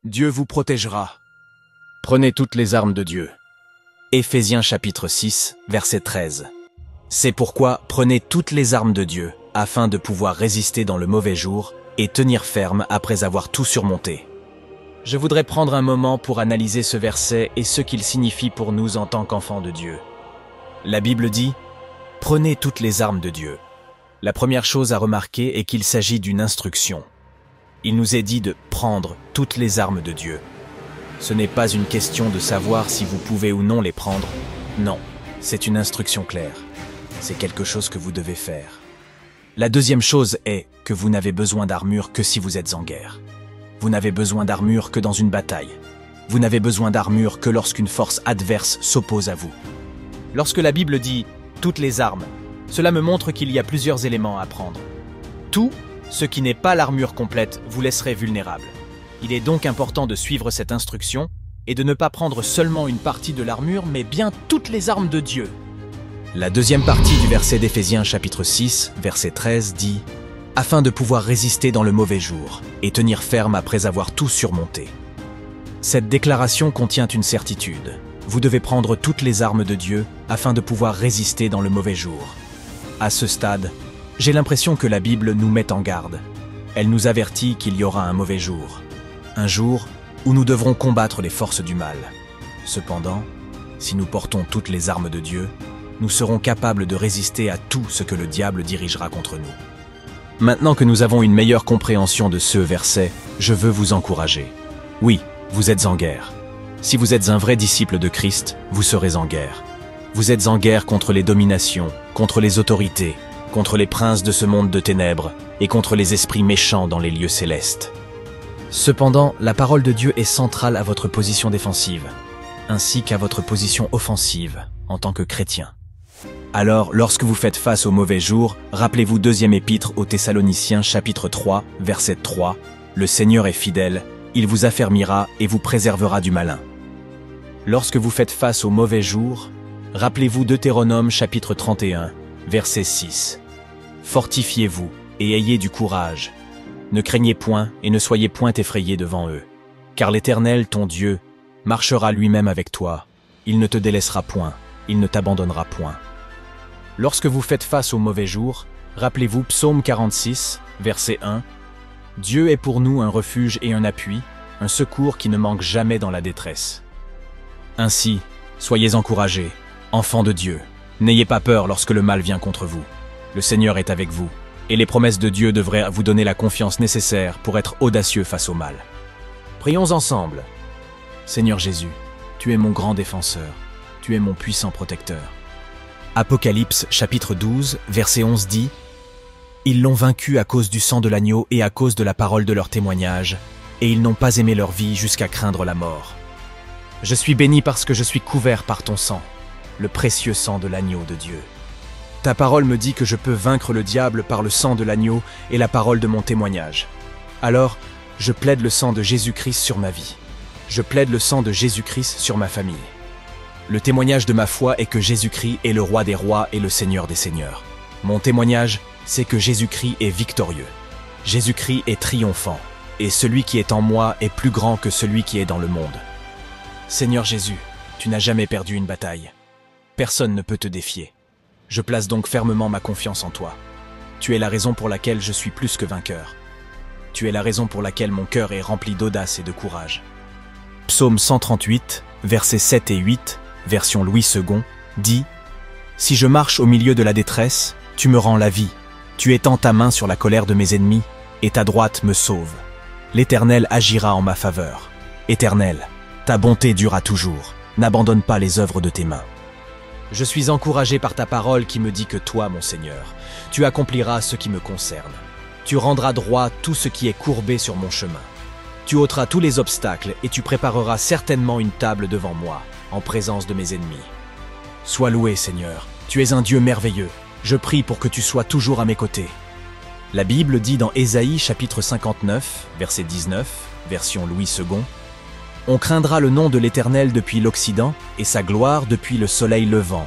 Dieu vous protégera. Prenez toutes les armes de Dieu. Éphésiens chapitre 6, verset 13. C'est pourquoi prenez toutes les armes de Dieu, afin de pouvoir résister dans le mauvais jour et tenir ferme après avoir tout surmonté. Je voudrais prendre un moment pour analyser ce verset et ce qu'il signifie pour nous en tant qu'enfants de Dieu. La Bible dit « Prenez toutes les armes de Dieu ». La première chose à remarquer est qu'il s'agit d'une instruction. Il nous est dit de prendre toutes les armes de Dieu. Ce n'est pas une question de savoir si vous pouvez ou non les prendre. Non, c'est une instruction claire. C'est quelque chose que vous devez faire. La deuxième chose est que vous n'avez besoin d'armure que si vous êtes en guerre. Vous n'avez besoin d'armure que dans une bataille. Vous n'avez besoin d'armure que lorsqu'une force adverse s'oppose à vous. Lorsque la Bible dit « toutes les armes », cela me montre qu'il y a plusieurs éléments à prendre. Tout ce qui n'est pas l'armure complète vous laisserait vulnérable. Il est donc important de suivre cette instruction et de ne pas prendre seulement une partie de l'armure, mais bien toutes les armes de Dieu. La deuxième partie du verset d'Éphésiens chapitre 6, verset 13 dit « Afin de pouvoir résister dans le mauvais jour et tenir ferme après avoir tout surmonté ». Cette déclaration contient une certitude. Vous devez prendre toutes les armes de Dieu afin de pouvoir résister dans le mauvais jour. À ce stade, j'ai l'impression que la Bible nous met en garde. Elle nous avertit qu'il y aura un mauvais jour. Un jour où nous devrons combattre les forces du mal. Cependant, si nous portons toutes les armes de Dieu, nous serons capables de résister à tout ce que le diable dirigera contre nous. Maintenant que nous avons une meilleure compréhension de ce verset, je veux vous encourager. Oui, vous êtes en guerre. Si vous êtes un vrai disciple de Christ, vous serez en guerre. Vous êtes en guerre contre les dominations, contre les autorités, contre les princes de ce monde de ténèbres et contre les esprits méchants dans les lieux célestes. Cependant, la parole de Dieu est centrale à votre position défensive, ainsi qu'à votre position offensive en tant que chrétien. Alors, lorsque vous faites face au mauvais jour, rappelez-vous 2e épître aux Thessaloniciens chapitre 3, verset 3, « Le Seigneur est fidèle, il vous affermira et vous préservera du malin. » Lorsque vous faites face au mauvais jour, rappelez-vous Deutéronome chapitre 31, verset 6. « Fortifiez-vous et ayez du courage. Ne craignez point et ne soyez point effrayés devant eux. Car l'Éternel, ton Dieu, marchera lui-même avec toi. Il ne te délaissera point, il ne t'abandonnera point. » Lorsque vous faites face au mauvais jour, rappelez-vous Psaume 46, verset 1. « Dieu est pour nous un refuge et un appui, un secours qui ne manque jamais dans la détresse. » Ainsi, soyez encouragés, enfants de Dieu. N'ayez pas peur lorsque le mal vient contre vous. Le Seigneur est avec vous, et les promesses de Dieu devraient vous donner la confiance nécessaire pour être audacieux face au mal. Prions ensemble. Seigneur Jésus, tu es mon grand défenseur, tu es mon puissant protecteur. Apocalypse chapitre 12, verset 11 dit « Ils l'ont vaincu à cause du sang de l'agneau et à cause de la parole de leur témoignage, et ils n'ont pas aimé leur vie jusqu'à craindre la mort. Je suis béni parce que je suis couvert par ton sang, le précieux sang de l'agneau de Dieu. Ta parole me dit que je peux vaincre le diable par le sang de l'agneau et la parole de mon témoignage. Alors, je plaide le sang de Jésus-Christ sur ma vie. Je plaide le sang de Jésus-Christ sur ma famille. Le témoignage de ma foi est que Jésus-Christ est le roi des rois et le Seigneur des seigneurs. Mon témoignage, c'est que Jésus-Christ est victorieux. Jésus-Christ est triomphant, et celui qui est en moi est plus grand que celui qui est dans le monde. Seigneur Jésus, tu n'as jamais perdu une bataille. Personne ne peut te défier. Je place donc fermement ma confiance en toi. Tu es la raison pour laquelle je suis plus que vainqueur. Tu es la raison pour laquelle mon cœur est rempli d'audace et de courage. Psaume 138, versets 7 et 8, version Louis II, dit « Si je marche au milieu de la détresse, tu me rends la vie. Tu étends ta main sur la colère de mes ennemis, et ta droite me sauve. L'Éternel agira en ma faveur. Éternel, ta bonté durera toujours. N'abandonne pas les œuvres de tes mains. Je suis encouragé par ta parole qui me dit que toi, mon Seigneur, tu accompliras ce qui me concerne. Tu rendras droit tout ce qui est courbé sur mon chemin. Tu ôteras tous les obstacles et tu prépareras certainement une table devant moi, en présence de mes ennemis. Sois loué, Seigneur, tu es un Dieu merveilleux. Je prie pour que tu sois toujours à mes côtés. La Bible dit dans Ésaïe chapitre 59, verset 19, version Louis II, « On craindra le nom de l'Éternel depuis l'Occident et sa gloire depuis le soleil levant.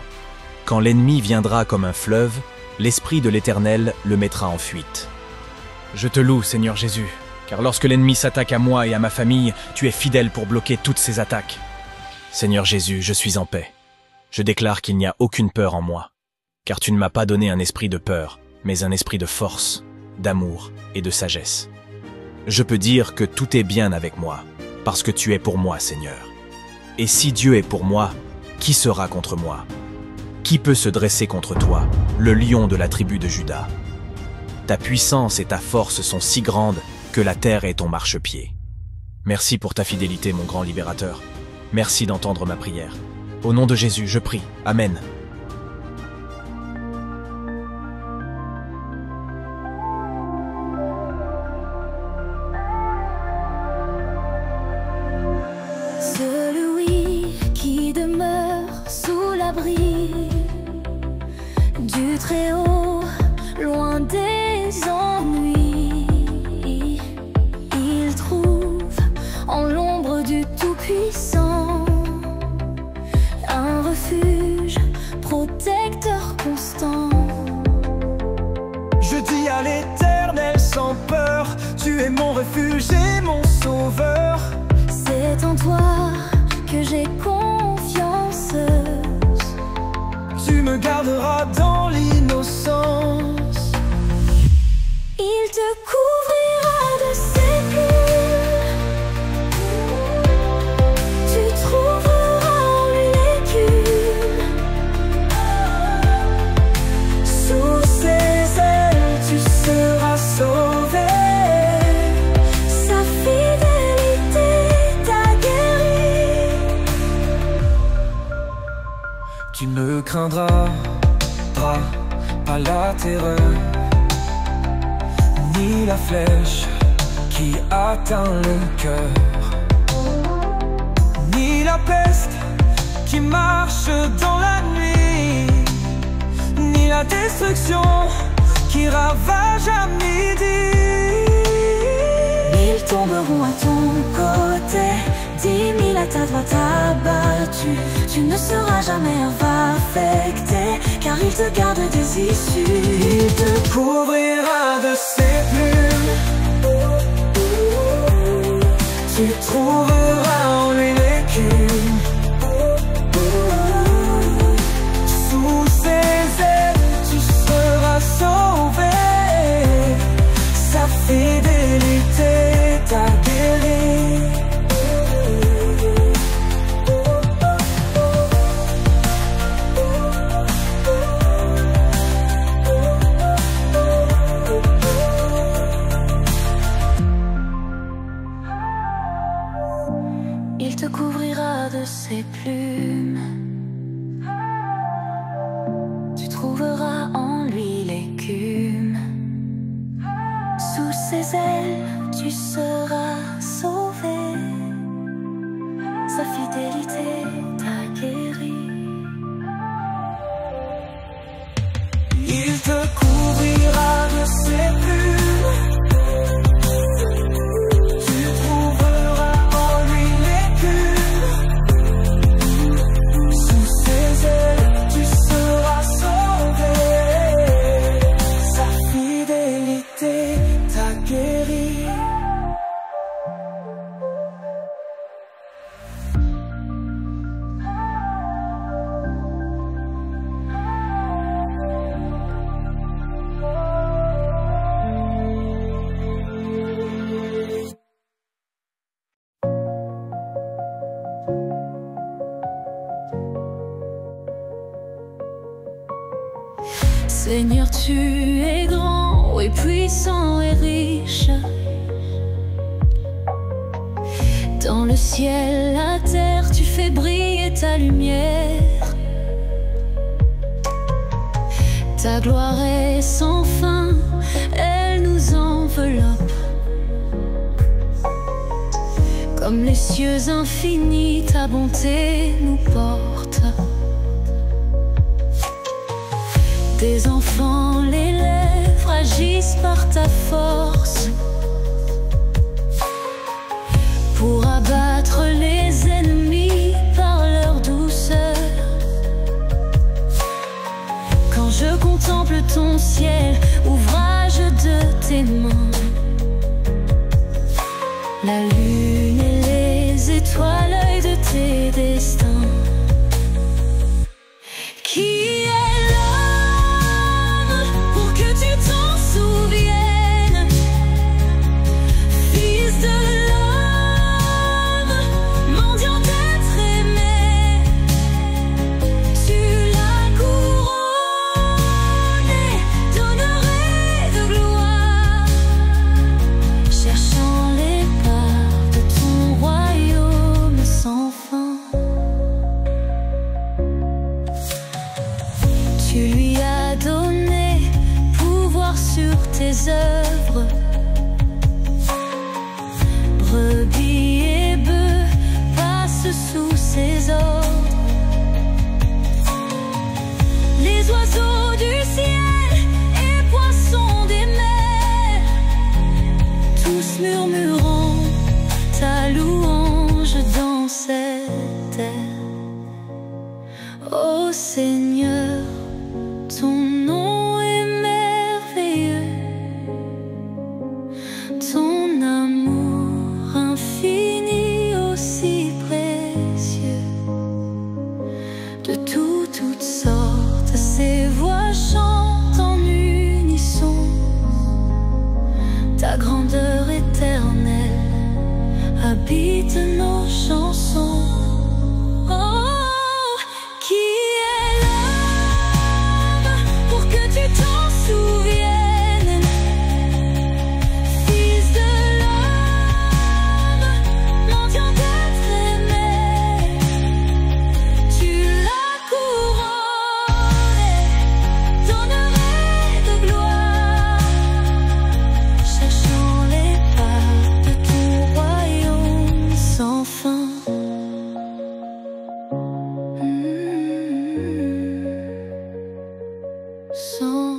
Quand l'ennemi viendra comme un fleuve, l'Esprit de l'Éternel le mettra en fuite. » Je te loue, Seigneur Jésus, Car lorsque l'ennemi s'attaque à moi et à ma famille, tu es fidèle pour bloquer toutes ces attaques. Seigneur Jésus, je suis en paix. Je déclare qu'il n'y a aucune peur en moi, car tu ne m'as pas donné un esprit de peur, mais un esprit de force, d'amour et de sagesse. Je peux dire que tout est bien avec moi, parce que tu es pour moi, Seigneur. Et si Dieu est pour moi, qui sera contre moi? Qui peut se dresser contre toi, le lion de la tribu de Juda? Ta puissance et ta force sont si grandes que la terre est ton marchepied. Merci pour ta fidélité, mon grand libérateur. Merci d'entendre ma prière. Au nom de Jésus, je prie. Amen. Celui qui demeure sous l'abri du Très-Haut, loin des ennuis, il trouve en l'ombre du Tout-Puissant un refuge protecteur constant. Je dis à l'Éternel sans peur, tu es mon refuge et mon sauveur. C'est en toi que j'ai confiance. Tu me garderas dans l'innocence. Il te couvrira de ses plumes. Tu trouveras en lui l'écume. Sous ses ailes, tu seras sauvé. Sa fidélité t'a guéri. Tu ne craindras pas la terreur, ni la flèche qui atteint le cœur, ni la peste qui marche dans la nuit, ni la destruction qui ravage à midi. Ils tomberont à ton côté, 10 000 à ta droite abattus. Tu ne seras jamais affecté, car il te garde des issues. Il te couvrira de ses plumes. Tu trouveras en lui l'écume. Sous ses ailes, tu seras sauvé. Sa fidélité t'a guéri. Il te couvrira de ses plumes. Tu trouveras en lui l'écume. Sous ses ailes, tu seras sauvé. Sa fidélité t'a guéri. Il te couvrira de ses plumes. Tu trouveras en lui l'écume. Sous ses ailes, tu seras sauvé. Sa fidélité t'a guéri. Seigneur, tu es grand, et puissant et riche. Dans le ciel, la terre, tu fais briller ta lumière. Ta gloire est sans fin, elle nous enveloppe. Comme les cieux infinis, ta bonté nous porte. Tes enfants, les lèvres agissent par ta force pour abattre les ennemis par leur douceur. Quand je contemple ton ciel, ouvrage de tes mains, mélodie de nos chansons. Oh, qui est l'homme pour que tu t'en souviennes? Fils de l'homme, mendiant d'être aimé, tu la couronnes, donnerais de gloire, cherchant les pas de ton royaume sans fin. Sans